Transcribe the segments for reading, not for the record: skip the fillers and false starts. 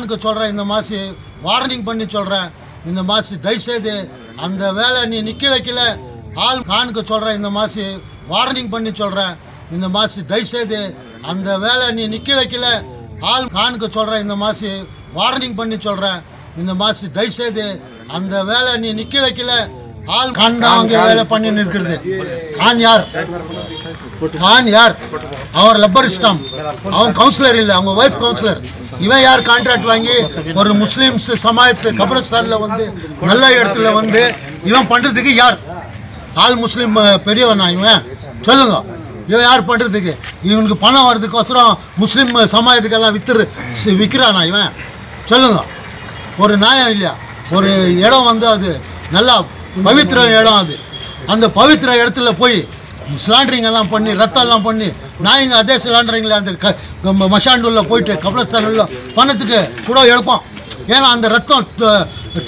கானுக்கு சொல்கிறேன், இந்த மாசி வார்னிங் பண்ணி சொல்கிறேன், இந்த மாசி தயவுசெய்து அந்த வேலை நீ நிற்க வைக்கல. ஆல் கானுக்கு சொல்கிறேன், இந்த மாசி வார்னிங் பண்ணி சொல்கிறேன், இந்த மாசி தயவுசெய்து அந்த வேலை நீ நிற்க வைக்கல. ஆல் கானுக்கு சொல்கிறேன், இந்த மாசி வார்னிங் பண்ணி சொல்கிறேன், இந்த மாசி தயவுசெய்து அந்த வேலை நீ நிற்க வைக்கல. ஆல் கான் தான் அங்கே வேலை பண்ணி நிற்கிறது. கான் யார்? கான் யார்? அவர் லப்பர் ஸ்டாம், அவன் கவுன்சிலர் இல்லை, அவங்க ஒய்ஃப் கவுன்சிலர். இவன் யார் கான்ட்ராக்ட் வாங்கி ஒரு முஸ்லிம்ஸ் சமாஜத்து கபரஸ்தான்ல வந்து நல்ல இடத்துல வந்து இவன் பண்றதுக்கு யார்? ஆல் முஸ்லீம் பெரியவனா இவன்? சொல்லுங்க, இவன் யார் பண்றதுக்கு? இவனுக்கு பணம் வர்றதுக்கோசரம் முஸ்லீம் சமாஜத்துக்கெல்லாம் விற்கிறானா இவன்? சொல்லுங்க. ஒரு நியாயம் இல்லையா? ஒரு இடம் வந்து அது நல்லா பவித்திர இடம், அது அந்த பவித்திர இடத்துல போய் ஸ்லாண்டரிங் எல்லாம் பண்ணி ரத்தம் எல்லாம் பண்ணி நாய்ங்க அதே ஸ்லாண்டரிங்ல அந்த மஷாண்டுள்ள போயிட்டு கபலஸ்தானுள்ள பணத்துக்கு கூட எடுப்போம். ஏன்னா அந்த ரத்தம்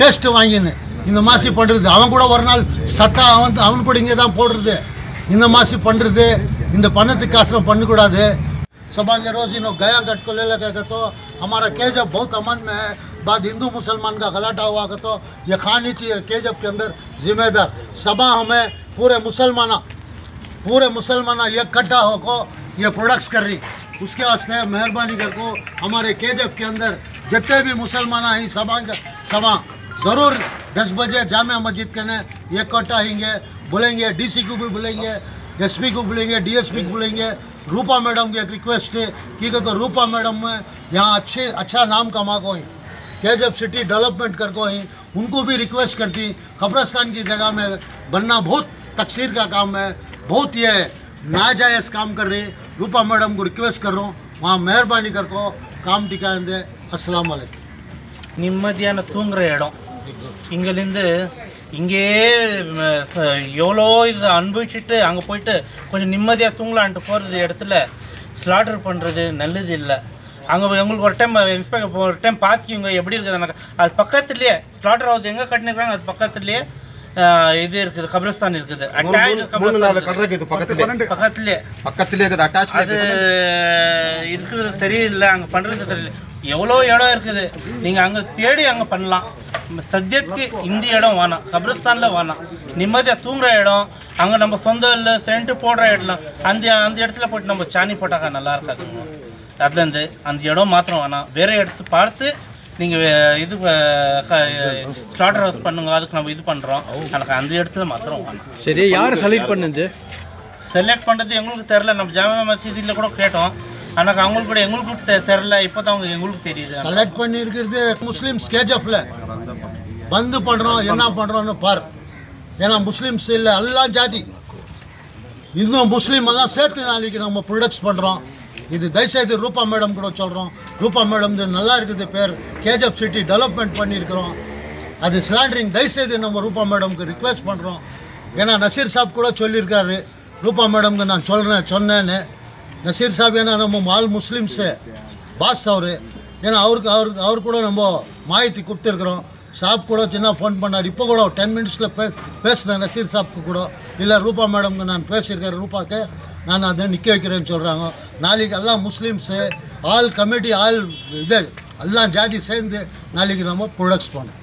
டேஸ்ட் வாங்கின்னு இந்த மாசி பண்றது. அவன் கூட ஒரு நாள் சத்தா அவன் கூட இங்கே தான் போடுறது. இந்த மாசி பண்றது இந்த பணத்துக்காசரம் பண்ணக்கூடாது. सभा के रोज इन गया गट को ले लगे तो हमारा केजब बहुत अमन में है। बाद हिंदू मुसलमान का गलाटा हुआ तो ये खानी चाहिए केजब के अंदर जिम्मेदार सभा हमें पूरे मुसलमान इकट्ठा होको ये प्रोडक्ट्स कर रही। उसके वास्ते मेहरबानी करको हमारे केजब के अंदर जितने भी मुसलमान हैं सभा ज़रूर 10 बजे जामिया मस्जिद के ने इकट्ठा होंगे, बोलेंगे डीसी को भी बुलाएंगे, एसपी को बुलाएंगे, डीएसपी को बुलाएंगे। रूपा मैडम की एक रिक्वेस्ट है कि तो रूपा मैडम में यहाँ अच्छा नाम कमा को ही केजब सिटी डेवलपमेंट कर को ही उनको भी रिक्वेस्ट करती। कब्रस्तान की जगह में बनना बहुत तकसीर का काम है, बहुत ये नाजायज़ काम कर रही। रूपा मैडम को रिक्वेस्ट कर रहा हूँ, वहाँ मेहरबानी कर को काम टिकाएं दे। अस्सलाम वालेकुम। நிம்மதியான தூங்குற இடம் இங்கிருந்து இங்கே எவ்வளோ இது அனுபவிச்சுட்டு அங்கே போயிட்டு கொஞ்சம் நிம்மதியாக தூங்கலான்ட்டு போகிறது இடத்துல ஸ்லாட்டர் பண்ணுறது நல்லது இல்லை. அங்கே எங்களுக்கு ஒரு டைம் ஒரு டைம் பார்த்துக்கிங்க எப்படி இருக்குது. அது பக்கத்துலேயே ஸ்லாட்டர் ஹவுஸ் எங்கே கட்டினிருக்காங்க அது பக்கத்துலேயே இது இருக்குது, கபிரஸ்தான் இருக்குது. பக்கத்துலேயே அது இருக்கிறது தெரியல, அங்கே பண்ணுறது தெரியல. எவ்வளோ இடம் இருக்குது, நீங்கள் அங்கே தேடி அங்கே பண்ணலாம். சத்தியத்துக்கு இந்த இடம் வேணாம், கபிரஸ்தானில் வேணாம். நிம்மதியாக தூங்குற இடம், அங்கே நம்ம சொந்த இல்லை சென்ட்டு போடுற இடம், அந்த இடத்துல போய்ட்டு நம்ம சாணி போட்டாக்கா நல்லா இருக்காதுங்க. அதுலேருந்து அந்த இடம் மாத்திரம் வேணாம், வேற இடத்து பார்த்து நீங்கள் இது ஸ்லாட்டர் ஹவுஸ் பண்ணுங்க. அதுக்கு நம்ம இது பண்ணுறோம், எனக்கு அந்த இடத்துல மாத்திரம் வேணாம். சரி, யார் செலக்ட் பண்ணுது? செலக்ட் பண்ணுறது எங்களுக்கு தெரில. நம்ம ஜாமியா மசீதியில் கூட கேட்டோம், ஆனால் அவங்களுக்கு கூட எங்களுக்கு தெரில. இப்போ தான் அவங்க எங்களுக்கு தெரியுது. செலக்ட் பண்ணி இருக்கிறது முஸ்லிம்ஸ் கேஜப்ல பந்து பண்ணுறோம். என்ன பண்ணுறோன்னு பார். ஏன்னா முஸ்லிம்ஸ் இல்லை, எல்லாம் ஜாதி இன்னும் முஸ்லீம் எல்லாம் சேர்த்து நாளைக்கு நம்ம ப்ரொடக்ட்ஸ் பண்ணுறோம். இது தயவுசெய்து ரூபா மேடம் கூட சொல்கிறோம். ரூபா மேடம் நல்லா இருக்குது பேர், கேஜப் சிட்டி டெவலப்மெண்ட் பண்ணியிருக்கிறோம். அது ஸ்லாண்டரிங் தயவுசெய்து நம்ம ரூபா மேடம்க்கு ரிக்வெஸ்ட் பண்ணுறோம். ஏன்னா நசீர் சாப் கூட சொல்லியிருக்காரு ரூபா மேடம்க்கு நான் சொன்னேன்னு. நசீர் சாப் ஏன்னா நம்ம ஆல் முஸ்லீம்ஸு பாஸ் அவர், ஏன்னா அவர் கூட நம்ம மாಹಿತಿ கொடுத்துருக்குறோம். சாப் கூட சின்ன ஃபோன் பண்ணார். இப்போ கூட 10 மினிட்ஸில் பேசினேன் நசீர் சாப்க்கு கூட. இல்லை ரூபா மேடம்க்கு நான் பேசியிருக்கேன், ரூபாக்கு நான் அதை நிற்க வைக்கிறேன்னு சொல்கிறாங்க. நாளைக்கு எல்லாம் முஸ்லீம்ஸு ஆல் கமிட்டி ஆல் இது எல்லாம் ஜாதி சேர்ந்து நாளைக்கு நம்ம ப்ரொடக்ட்ஸ் பண்ணோம்.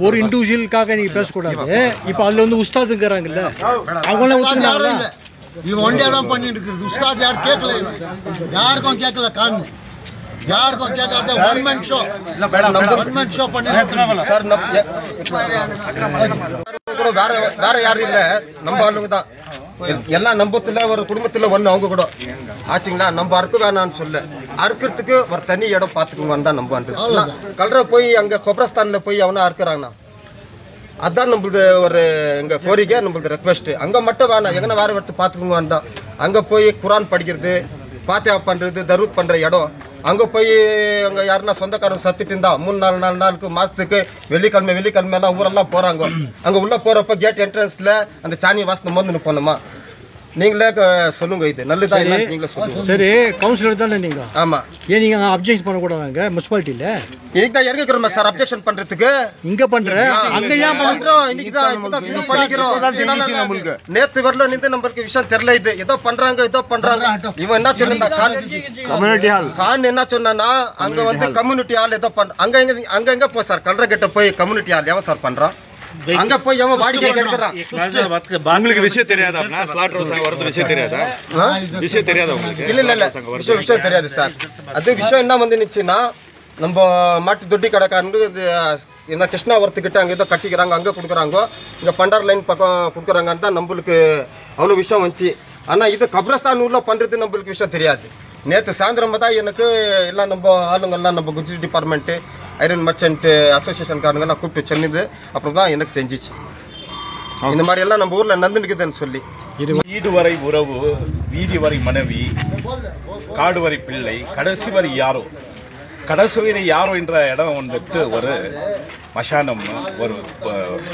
ஒரு இண்டிவிஜுவலுக்காக நீங்க பேசக்கூடாது. இப்போ அதுல வந்து உஸ்தாதுங்கிறாங்கல்ல, அவங்களாம் யாரும் இல்லை, இவன் ஒண்டியா தான் பண்ணிட்டு இருக்கிறது. உஸ்தாத் யார் கேட்கல, யாருக்கும் கேட்கல. கான் யாருக்கும் கேட்காத ஒன் மேன் ஷோ பண்ணி வேற யாரும் இல்ல, நம்ம ஆளுங்க தான் எல்லாம். நம்பத்துல ஒரு குடும்பத்துல ஒண்ணு அவங்க கூட ஆச்சுங்களா. நம்ம அறுக்க வேணாம்னு சொல்ல, அறுக்கிறதுக்கு ஒரு தனி இடம் பாத்துக்கோங்க தான் நம்ம கல்ற போய் அங்க கொப்ரஸ்தான்ல போய் அவனா அறுக்கிறாங்கண்ணா. அதான் நம்மளது ஒரு எங்க கோரிக்கை, நம்மளது ரெக்வெஸ்ட். அங்க மட்டும் வேணாம், எங்கன்னா வேற இடத்து பாத்துக்கோங்க தான். அங்க போய் குரான் படிக்கிறது, பாத்தியா பண்றது, தருத் பண்ற இடம். அங்க போய் அங்க யாருன்னா சொந்தக்காரன் சத்துட்டு இருந்தா 3-4 நாளுக்கு மாசத்துக்கு வெள்ளிக்கிழமை எல்லாம் ஊரெல்லாம் போறாங்க. அங்க உள்ள போறப்ப கேட் என்ட்ரன்ஸ்ல அந்த சாணி வாசனை மோந்து போனோமா. நீங்களே சொல்லுங்க இது நல்லதா இல்லைன்னு நீங்களே சொல்லுங்க. சரி கவுன்சிலர் தானே நீங்க? ஆமா. ஏன் நீங்க அப்ஜெக்ஷன் பண்ண கூடாதாங்க முனிசிபாலிட்டியில? இன்னைக்கு தான் இறங்கிக்கிறோம் சார் அப்ஜெக்ஷன் பண்றதுக்கு. இங்க பண்ற அங்க ஏன் பண்றோம்? இன்னைக்கு தான் இப்பதான் சும்மா பண்ணிக்கிறோம். நேத்து வரல நின்று நம்மளுக்கு விஷயம் தெரியல. இது ஏதோ பண்றாங்க இவன் என்ன சொன்னா கம்யூனிட்டி ஹால் கான் என்ன சொன்னா அங்க வந்து கம்யூனிட்டி ஹால் ஏதோ அங்க எங்க போய் சார் கல்ற கிட்ட போய் கம்யூனிட்டி ஹால் எவன் சார் பண்றான்? அங்க போய் எவன் வாடிக்கை எடுக்கிறான்? உங்களுக்கு விஷயம் தெரியாதா? ஸ்லாட்டர் ஹவுஸ் வரது விஷயம் தெரியாதா? விஷயம் தெரியாதா உங்களுக்கு? இல்ல விஷயம் தெரியாது சார். அது விஷயம் என்ன வந்துச்சுன்னா நம்ம மாட்டு தொட்டி கடைக்காரங்க என்ன கிருஷ்ணாவரத்துக்கிட்ட அங்க ஏதோ கட்டிக்கிறாங்க, அங்க கொடுக்குறாங்க, இங்க பண்டார் லைன் பக்கம் கொடுக்குறாங்கன்னு தான் நம்மளுக்கு அவ்வளவு விஷயம் வந்துச்சு. ஆனா இது கப்ரஸ்தான் ஊர்ல பண்றது நம்மளுக்கு விஷயம் தெரியாது. நேற்று சாயந்தரம் தான் எனக்கு எல்லாம் நம்ம ஆளுங்கெல்லாம் நம்ம குஜராத் டிபார்ட்மெண்ட் ஐரன் மர்ச்சன்ட் அசோசியேஷன்காரங்கெல்லாம் கூப்பிட்டு சொன்னது அப்புறம் தான் எனக்கு தெரிஞ்சிச்சு இந்த மாதிரி எல்லாம் நம்ம ஊர்ல நடந்துக்குதுன்னு சொல்லி. வீடு வரை உறவு, வீதி வரை மனைவி, காடு வரை பிள்ளை, கடைசி வரை யாரோ என்ற இடம் வந்துட்டு ஒரு மசானம், ஒரு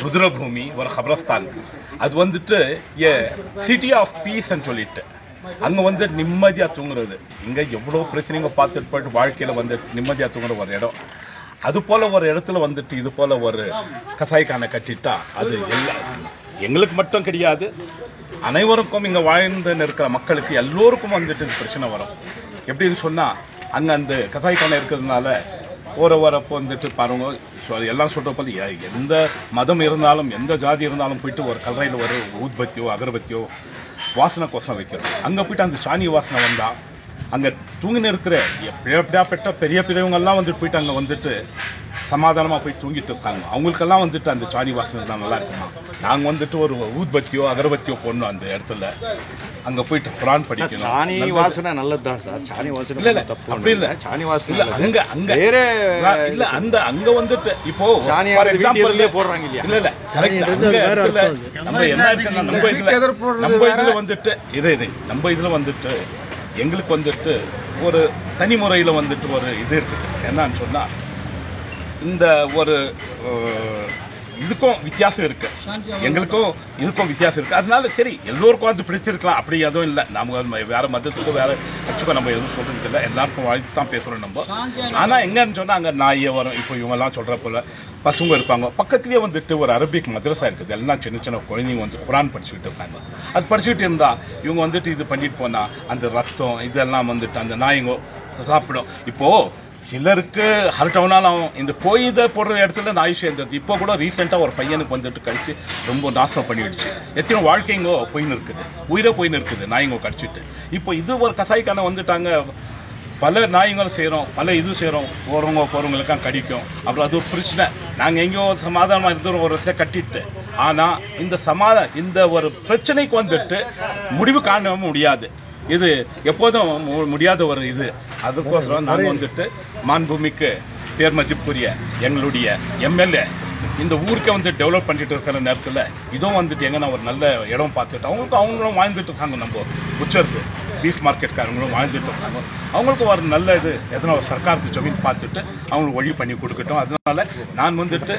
ருத்ரபூமி, ஒரு கப்ரஸ்தான். அது வந்துட்டு சிட்டி ஆஃப் பீஸ் சொல்லிட்டு அங்க வந்து நிம்மதியா தூங்குறது. இங்க எவ்வளவு பிரச்சனைங்க பார்த்துட்டு போயிட்டு வாழ்க்கையில வந்து நிம்மதியா தூங்குற ஒரு இடம். அது போல ஒரு இடத்துல வந்துட்டு இது போல ஒரு கசாய்க்கான கட்டிட்டா அது எங்களுக்கு மட்டும் கிடையாது, அனைவருக்கும் இங்க வாழ்ந்து இருக்கிற மக்களுக்கு எல்லோருக்கும் வந்துட்டு பிரச்சனை வரும். எப்படின்னு சொன்னா அங்க அந்த கசாய்க்கான இருக்கிறதுனால வரப்போ வந்துட்டு பாருங்க எல்லாம் சொல்ற போது எந்த மதம் இருந்தாலும் எந்த ஜாதி இருந்தாலும் போயிட்டு ஒரு கல்றையில் ஒரு ஊத்பத்தியோ அகர்பத்தியோ வாசனை கோசம் வைக்கிறோம். அங்க போயிட்டு அந்த சாணி வாசனை வந்தா அங்க தூங்கின்னு இருக்கிற எப்படியாப்பட்ட பெரிய பெரியவங்கெல்லாம் வந்துட்டு போயிட்டு அங்க வந்துட்டு சமாதானமா போய் தூங்கிட்டு இருக்காங்க. அவங்களுக்கெல்லாம் வந்துட்டு அந்த சாணி வாசனை தான் நல்லா இருக்குமா. நாங்க வந்துட்டு ஒரு ஊத்பத்தியோ அகர்பத்தியோ போடணும் அந்த இடத்துல, அங்க போயிட்டு குரான் படிக்கணும். சாணி வாசனை நல்லதுதான் சார். சாணி வாசனை இல்ல அப்படி இல்ல, சாணி வாசனை அங்க வேற இல்ல. அங்க வந்துட்டு இப்போ போடுறாங்க இல்லையா? இல்ல நம்ம என்ன இருக்குன்னா நம்ம இதுல வந்துட்டு நம்ம இதுல வந்துட்டு எங்களுக்கு வந்துட்டு ஒரு தனி முறையில வந்துட்டு ஒரு இது இருக்குது. என்னன்னு சொன்னா இந்த ஒரு இதுக்கும் வித்தியாசம் இருக்கு, எங்களுக்கும் இதுக்கும் வித்தியாசம் இருக்கு. அதனால சரி எல்லோருக்கும் அது பிடிச்சிருக்கலாம், அப்படி எதுவும் இல்லை. நம்ம வேற மதத்துக்கும் வேற கட்சிக்கும் நம்ம எதுவும் சொல்றது இல்லை, எல்லாருக்கும் வாழ்த்து தான் பேசுறோம் நம்ம. ஆனா எங்கன்னு சொன்னா அங்க நாயே வரும். இப்போ இவங்க எல்லாம் சொல்ற போல பசங்க இருப்பாங்க, பக்கத்துலயே வந்துட்டு ஒரு அரபிக் மதரசா இருக்குது. எல்லாம் சின்ன சின்ன குழந்தைங்க வந்து குரான் படிச்சுக்கிட்டு இருக்காங்க. அது படிச்சுக்கிட்டு இருந்தா இவங்க வந்துட்டு இது பண்ணிட்டு போனா அந்த ரத்தம் இதெல்லாம் வந்துட்டு அந்த நாய்ங்க சாப்பிடும். இப்போ சிலருக்கு ஹர்ட்டவுனாலும் இந்த கோயிலை போடுற இடத்துல நாய் சேர்ந்தது. இப்போ கூட ரீசெண்டா ஒரு பையனுக்கு வந்துட்டு கடிச்சு ரொம்ப நாசனம் பண்ணிடுச்சு. எத்தனை வாழ்க்கைங்கோ போயின்னு இருக்குது, உயிரை போயின்னு இருக்குது நாய்ங்கோ கடிச்சிட்டு. இப்போ இது ஒரு கசாய்க்கான வந்துட்டாங்க. பல நாய்ங்களும் செய்கிறோம், பல இது செய்கிறோம், போறவங்களுக்கெல்லாம் கடிக்கும். அப்புறம் அது ஒரு பிரச்சனை. நாங்கள் எங்கேயோ சமாதானமாக இருந்தோம் ஒரு வருஷம் கட்டிட்டு. ஆனால் இந்த ஒரு பிரச்சனைக்கு வந்துட்டு முடிவு காண முடியாது. இது எப்போதும் முடியாத ஒரு இது. அதுக்கோசரம் நாங்கள் வந்துட்டு மாண்புமிக்கு பேர் மதிப்புரிய எங்களுடைய எம்எல்ஏ இந்த ஊருக்கே வந்து டெவலப் பண்ணிட்டு இருக்கிற நேரத்தில் இதுவும் வந்துட்டு எங்கன்னா ஒரு நல்ல இடம் பார்த்துட்டு அவங்களும் வாழ்ந்துட்டு இருக்காங்க. நம்ம புச்சர்ஸ் பீஃப் மார்க்கெட்காரங்களும் வாழ்ந்துட்டு இருக்காங்க. அவங்களுக்கும் ஒரு நல்ல இது எதனா ஒரு சர்க்காருக்கு ஜமீன் பார்த்துட்டு அவங்களுக்கு வழி பண்ணி கொடுக்கட்டும். அதனால நான் வந்துட்டு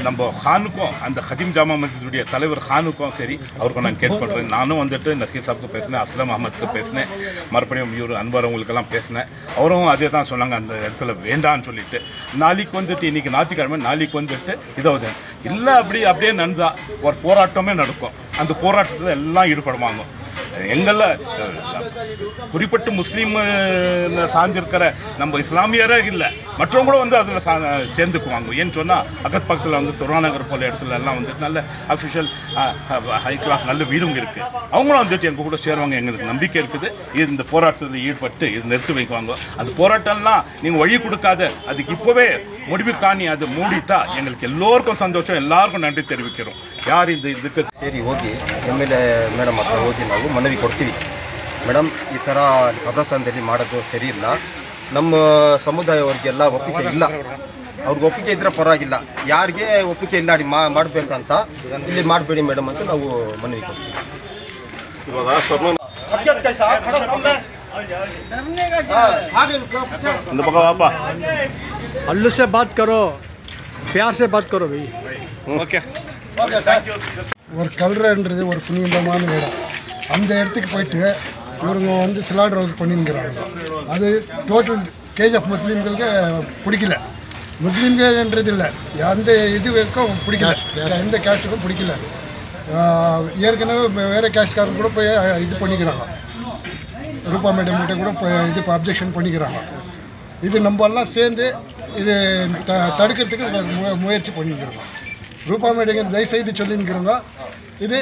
நம்ம ஹானுக்கும் அந்த ஹதீம் ஜாமா மஸ்ஜிதுடைய தலைவர் ஹானுக்கும் சரி அவருக்கும் நான் கேட்டுக்கொள்றேன். நானும் வந்துட்டு நசீர் சாப்புக்கு பேசினேன், அஸ்லாம் அஹமதுக்கு பேசினேன், மறுபடியும் இவர் அன்வர் அவங்களுக்கெல்லாம் பேசினேன். அவரும் அதே தான் சொன்னாங்க அந்த இடத்துல வேண்டான்னு சொல்லிட்டு. நாளைக்கு வந்துட்டு இன்னைக்கு ஞாயிற்றுக்கிழமை, நாளைக்கு வந்துட்டு இதை இல்லை அப்படியே நடந்தா ஒரு போராட்டமே நடக்கும். அந்த போராட்டத்தில் எல்லாம் ஈடுபடுவாங்க. எங்கள குறிப்பிட்டு முஸ்லீம் சார்ந்திருக்கிற நம்ம இஸ்லாமியரே இல்லை, மற்றவங்க கூட வந்து அதில் சேர்ந்துக்குவாங்க. ஏன்னு சொன்னால் அகத் பக்கத்தில் வந்து சுராநகர் போல இடத்துல எல்லாம் வந்துட்டு நல்ல அஃபிஷியல் ஹை கிளாஸ் நல்ல வீடுங்க இருக்கு. அவங்களும் வந்துட்டு எங்க கூட சேருவாங்க. எங்களுக்கு நம்பிக்கை இருக்குது. இந்த போராட்டத்தில் ஈடுபட்டு இது நிறுத்தி வைக்குவாங்க. அந்த போராட்டம்லாம் நீங்கள் வழி கொடுக்காத அதுக்கு இப்போவே முடிவு காணி அது மூடிட்டா எங்களுக்கு எல்லோருக்கும் சந்தோஷம், எல்லாருக்கும் நன்றி தெரிவிக்கிறோம். ಯಾರು ಇದಕ್ಕೆ ಸೇರಿ ಹೋಗಿ ಎಮ್ಎಲ್ಎ ಮೇಡಮ್ ಹತ್ರ ಹೋಗಿ ನಾವು ಮನವಿ ಕೊಡ್ತೀವಿ. ಮೇಡಮ್ ಈ ಥರ ಕಬ್ರಸ್ತಾನದಲ್ಲಿ ಮಾಡೋದು ಸರಿ ಇಲ್ಲ, ನಮ್ಮ ಸಮುದಾಯವರಿಗೆಲ್ಲ ಒಪ್ಪಿಗೆ ಇಲ್ಲ, ಅವ್ರಿಗೆ ಒಪ್ಪಿಗೆ ಇದ್ರೆ ಪರವಾಗಿಲ್ಲ, ಯಾರಿಗೆ ಒಪ್ಪಿಗೆ ಇಲ್ಲ ಮಾಡಬೇಕಂತ ಇಲ್ಲಿ ಮಾಡಬೇಡಿ ಮೇಡಮ್ ಅಂತ ನಾವು ಮನವಿ ಕೊಡ್ತೀವಿ. अल्लू से बात करो, प्यार से बात करो भाई. ஒரு கல்றன்றது ஒரு புனிதமான இடம். அந்த இடத்துக்கு போயிட்டு இவங்க வந்து ஸ்லாட்டர் ஹவுஸ் பண்ணிங்கிறாங்க. அது டோட்டல் கேஜிஎஃப் முஸ்லீம்களுக்கு பிடிக்கல. முஸ்லீம்கள்ன்றது இல்லை, எந்த இதுக்கும் பிடிக்கல, எந்த கேஸ்ட்டுக்கும் பிடிக்கல. அது ஏற்கனவே வேறு கேஸ்ட்காரங்க கூட போய் இது பண்ணிக்கிறாங்க, ரூபா மேடம் கிட்ட கூட இது அப்ஜெக்ஷன் பண்ணிக்கிறாங்க. இது நம்ம எல்லாம் சேர்ந்து இது தடுக்கிறதுக்கு முயற்சி பண்ணிக்கிறோம். ரூபா மேடம் தயவுசெய்து சொல்லிங்கிறோங்க, இது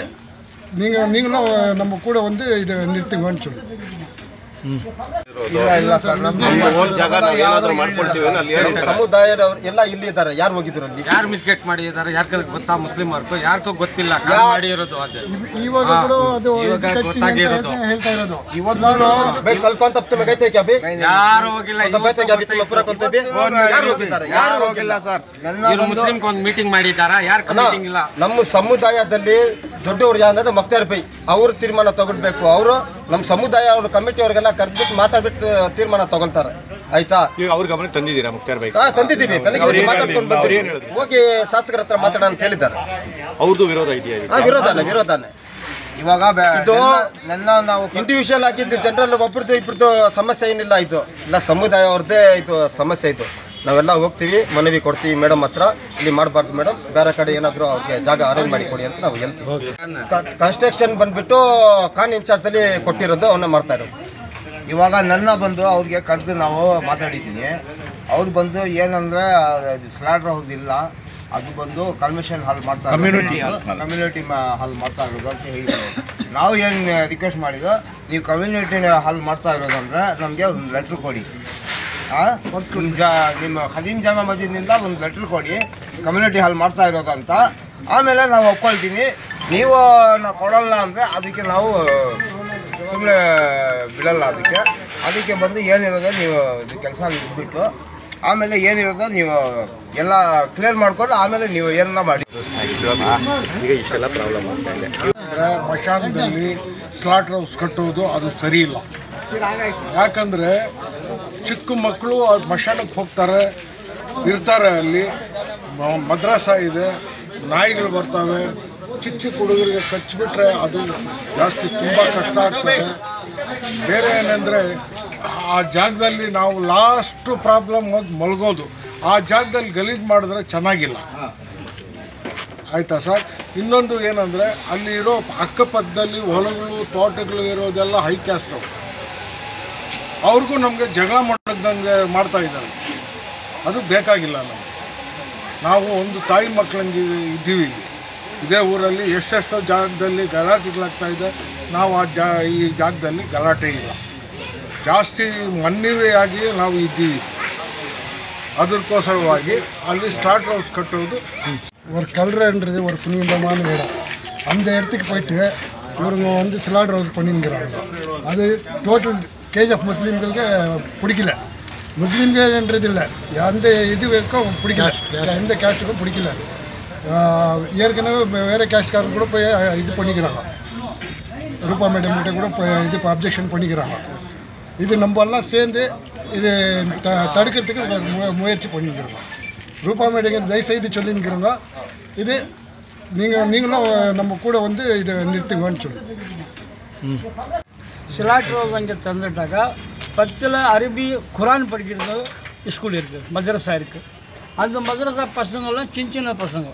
நீங்களும் நம்ம கூட வந்து இதை நிறுத்துங்கன்னு சொல்லி. ಇಲ್ಲ ಸರ್, ಸಮುದಾಯದವ್ರು ಎಲ್ಲ ಇಲ್ಲಿ ಇದ್ದಾರೆ. ಯಾರು ಹೋಗಿದ್ರು ಅಲ್ಲಿ? ಯಾರು ಮಿಸ್ಗೇಟ್ ಮಾಡಿದ್ದಾರೆ? ಯಾರ್ಗ ಗೊತ್ತಾ? ಮುಸ್ಲಿಂ ವರ್ಗು ಯಾರಿಗೂ ಗೊತ್ತಿಲ್ಲ ಮಾಡಿರೋದು. ಅದು ಇವಾಗ ಗೊತ್ತಾಗಿರೋದು ಹೇಳ್ತಾ ಇರೋದು. ಇವತ್ತು ಕಲ್ಕೊಂತ ಗೈತೆ ಕ್ಯಾಬಿ ಯಾರು ಹೋಗಿಲ್ಲ, ಯಾರು ಹೋಗಿದ್ದಾರೆ? ಯಾರು ಹೋಗಿಲ್ಲ ಸರ್. ಮುಸ್ಲಿಂ ಒಂದು ಮೀಟಿಂಗ್ ಮಾಡಿದ್ದಾರಾ? ಯಾರು ಮೀಟಿಂಗ್ ಇಲ್ಲ. ನಮ್ಮ ಸಮುದಾಯದಲ್ಲಿ ದೊಡ್ಡವ್ರು ಯಾರು ಮಕ್ತಾರ್ ಬೈ ಅವ್ರು ತೀರ್ಮಾನ ತಗೊಳ್ಬೇಕು. ಅವರು ನಮ್ಮ ಸಮುದಾಯ ಅವ್ರ ಕಮಿಟಿ ಅವ್ರಿಗೆಲ್ಲ ಕರೆದ್ಬಿಟ್ಟು ಮಾತಾಡ್ಬಿಟ್ಟು ತೀರ್ಮಾನ ತಗೊಳ್ತಾರೆ. ಆಯ್ತಾ? ಈಗ ಅವ್ರ ಗಮನ ತಂದಿದ್ದೀರಾ ಮುಕ್ತಾರ್ ಬೈ? ತಂದಿದ್ದೀವಿ. ಬೆಳಗ್ಗೆ ಮಾತಾಡ್ಕೊಂಡು ಬಂದ್ರಿ, ಹೋಗಿ ಶಾಸಕರ ಹತ್ರ ಮಾತಾಡೋಣ ಅಂತ ಹೇಳಿದ್ದಾರೆ. ಅವ್ರದ್ದು ವಿರೋಧ ಇದೆಯಾ? ವಿರೋಧನೇ. ಇವಾಗ ಇದು ನಾವು ಇಂಡಿವಿಜುವಲ್ ಆಗಿದ್ದು ಜನರಲ್ ಒಬ್ಬರದ್ದು ಇಬ್ಬರದ್ದು ಸಮಸ್ಯೆ ಏನಿಲ್ಲ. ಇದು ಇಲ್ಲ ಸಮುದಾಯ ಅವ್ರದ್ದೇ ಇದು ಸಮಸ್ಯೆ. ಇದು ನಾವೆಲ್ಲ ಹೋಗ್ತೀವಿ, ಮನವಿ ಕೊಡ್ತೀವಿ ಮೇಡಮ್ ಹತ್ರ, ಇಲ್ಲಿ ಮಾಡಬಾರ್ದು ಮೇಡಮ್, ಬೇರೆ ಕಡೆ ಏನಾದರೂ ಅವ್ರಿಗೆ ಜಾಗ ಅರೇಂಜ್ ಮಾಡಿ ಕೊಡಿ ಅಂತ ನಾವು ಹೇಳ್ತೀವಿ. ಕನ್ಸ್ಟ್ರಕ್ಷನ್ ಬಂದ್ಬಿಟ್ಟು ಖಾನ್ ಇನ್ಚಾರ್ಜ್ ಅಲ್ಲಿ ಕೊಟ್ಟಿರೋದು ಅವನ್ನ ಮಾಡ್ತಾ ಇರೋದು. ಇವಾಗ ನನ್ನ ಬಂದು ಅವ್ರಿಗೆ ಕರೆದು ನಾವು ಮಾತಾಡಿದ್ದೀನಿ. ಅವ್ರು ಬಂದು ಏನಂದ್ರೆ ಸ್ಲಾಟರ್ ಹೌಸ್ ಇಲ್ಲ, ಅದು ಬಂದು ಕನ್ವೆನ್ಷನ್ ಹಾಲ್ ಮಾಡ್ತಾ ಕಮ್ಯುನಿಟಿ ಹಾಲ್ ಮಾಡ್ತಾ ಇರೋದು ಅಂತ ಹೇಳಿದ್ರು. ನಾವು ಏನು ರಿಕ್ವೆಸ್ಟ್ ಮಾಡಿದ್ರು, ನೀವು ಕಮ್ಯುನಿಟಿ ಹಾಲ್ ಮಾಡ್ತಾ ಇರೋದಂದ್ರೆ ನಮಗೆ ಒಂದು ಲೆಟ್ರ್ ಕೊಡಿ, ನಿಮ್ಮ ಖದೀಮ್ ಜಾಮಾ ಮಸ್ಜಿದ್ನಿಂದ ಒಂದು ಲೆಟ್ರ್ ಕೊಡಿ ಕಮ್ಯುನಿಟಿ ಹಾಲ್ ಮಾಡ್ತಾ ಇರೋದಂತ. ಆಮೇಲೆ ನಾವು ಒಪ್ಕೊಳ್ತೀವಿ. ನೀವು ನಾವು ಕೊಡಲ್ಲ ಅಂದರೆ ಅದಕ್ಕೆ ನಾವು ಸುಮ್ಮನೆ ಬಿಡಲ್ಲ. ಅದಕ್ಕೆ ಬಂದು ಏನಿರೋದು ನೀವು ಇದು ಕೆಲಸ ನಿಲ್ಲಿಸ್ಬಿಟ್ಟು ಆಮೇಲೆ ಏನಿರೋದು ನೀವು ಎಲ್ಲ ಕ್ಲಿಯರ್ ಮಾಡ್ಕೊಂಡು ಆಮೇಲೆ ನೀವು ಏನನ್ನ ಮಾಡಿ. ಈಗ ಇಷ್ಟೆಲ್ಲ ಪ್ರಾಬ್ಲಮ್ ಆಗ್ತಾ ಇದೆ. ಮಶಾನದಲ್ಲಿ ಸ್ಲಾಟರ್ ಹೌಸ್ ಕಟ್ಟುವುದು ಅದು ಸರಿ ಇಲ್ಲ. ಯಾಕಂದ್ರೆ ಚಿಕ್ಕ ಮಕ್ಕಳು ಮಶಾನಕ್ಕೆ ಹೋಗ್ತಾರೆ, ಇರ್ತಾರೆ. ಅಲ್ಲಿ ಮದ್ರಾಸ ಇದೆ, ನಾಯಿಗಳು ಬರ್ತವೆ. ಚಿಕ್ಕ ಚಿಕ್ಕ ಹುಡುಗರಿಗೆ ಕಚ್ಚಿಬಿಟ್ರೆ ಅದು ಜಾಸ್ತಿ ತುಂಬ ಕಷ್ಟ ಆಗ್ತದೆ. ಬೇರೆ ಏನಂದರೆ ಆ ಜಾಗದಲ್ಲಿ ನಾವು ಲಾಸ್ಟ್ ಪ್ರಾಬ್ಲಮ್ ಹೋಗಿ ಮಲಗೋದು. ಆ ಜಾಗದಲ್ಲಿ ಗಲೀಜು ಮಾಡಿದ್ರೆ ಚೆನ್ನಾಗಿಲ್ಲ. ಆಯಿತಾ ಸರ್? ಇನ್ನೊಂದು ಏನಂದರೆ ಅಲ್ಲಿ ಇರೋ ಅಕ್ಕಪಕ್ಕದಲ್ಲಿ ಹೊಲಗಳು ತೋಟಗಳು ಇರೋದೆಲ್ಲ ಹೈ ಕ್ಯಾಸ್ಟ್. ಅವ್ರಿಗೂ ನಮಗೆ ಜಗಳ ಮಾಡೋದಂಗೆ ಮಾಡ್ತಾ ಇದ್ದಾರೆ. ಅದು ಬೇಕಾಗಿಲ್ಲ. ನಾವು ಒಂದು ತಾಯಿ ಮಕ್ಕಳಂಗೆ ಇದ್ದೀವಿ. ಇದೇ ಊರಲ್ಲಿ ಎಷ್ಟೆಷ್ಟೋ ಜಾಗದಲ್ಲಿ ಗಲಾಟೆಗಳಾಗ್ತಾ ಇದೆ. ನಾವು ಈ ಜಾಗದಲ್ಲಿ ಗಲಾಟೆ ಇಲ್ಲ, ಜಾಸ್ತಿ ಮನ್ನಿವೆಯಾಗಿ ನಾವು ಇದ್ದೀವಿ. அதற்கோசரವಾಗಿ ಅಲ್ಲಿ ஸ்டார்ட் ஹவுஸ் கட்டுவது ஒரு கல்றன்றது ஒரு புனிதமான இடம். அந்த இடத்துக்கு போயிட்டு இவங்க வந்து ஸ்லாட்டர் ஹவுஸ் பண்ணிங்கிறாங்க. அது டோட்டல் கேஜிஎஃப் முஸ்லீம்களுக்கு பிடிக்கல. முஸ்லீம்கள்ன்றது இல்லை, எந்த இதுக்கும் பிடிக்கல, எந்த கேஸ்ட்டுக்கும் பிடிக்கல. அது ஏற்கனவே வேறு கேஸ்ட்காரங்க கூட போய் இது பண்ணிக்கிறாங்க, ரூபா மேடம் கிட்ட கூட இது அப்ஜெக்ஷன் பண்ணிக்கிறாங்க. இது நம்ம எல்லாம் சேர்ந்து இது தடுக்கிறதுக்கு முயற்சி பண்ணிக்கிறோம். ரூபா மேடம் தயவுசெய்து சொல்லிங்கிறோங்க, இது நீங்களும் நம்ம கூட வந்து இதை நிறுத்துங்கன்னு சொல்லி. ஸ்லாட்டர் ஹவுஸ் அங்கே தந்துட்டாக்கா 10ல் அரபி குரான் படிக்கிறது ஸ்கூல் இருக்குது, மதரசா இருக்குது. அந்த மதரசா பசங்கள்லாம் சின்ன பசங்க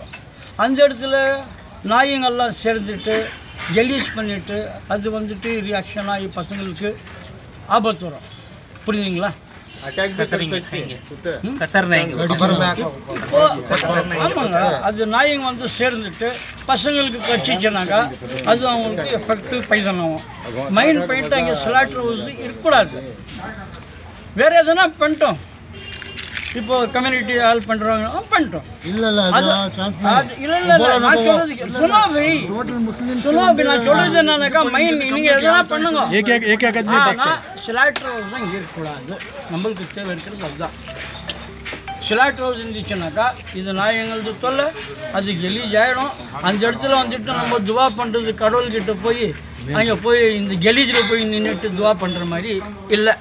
அந்த இடத்துல நாயங்கள்லாம் சேர்ந்துட்டு ஜெலீஸ் பண்ணிவிட்டு அது வந்துட்டு ரியாக்ஷன் ஆகி பசங்களுக்கு ஆபத்து வரும். புரியுதுங்களா? ஆமாங்க, அது நாயங்க வந்து சேர்ந்துட்டு பசங்களுக்கு கட்சிச்சுனாக்கா அது அவங்களுக்கு எஃபெக்டிவ் பைசன் ஆகும். மைண்ட் போயிட்டு அங்கே ஸ்லாட்டர் ஹவுஸ் இருக்கக்கூடாது. வேற எதுனா பண்ணிட்டோம், இப்போ கம்யூனிட்டி ஹால் பண்றாங்க பண்ணிட்டோம். இல்ல நான் சொல்றது என்னன்னாக்கா மைண்ட் நீங்க எதனா பண்ணுங்க. ஸ்லாட்டர் ஹவுஸ் தான் இங்க இருக்கக்கூடாது. நம்மளுக்கு தேவை இருக்கிறது அதுதான். ஸ்லாட்டர் ஹவுஸ் இருந்துச்சுனாக்கா இது நாயங்களது தொல்லை, அது கெலீஜ் ஆயிடும். அந்த இடத்துல வந்துட்டு நம்ம துவா பண்றது கடவுள்கிட்ட போய் அங்கே போய் இந்த கெலீஜில் போய் நின்றுட்டு துவா பண்ற மாதிரி இல்லை.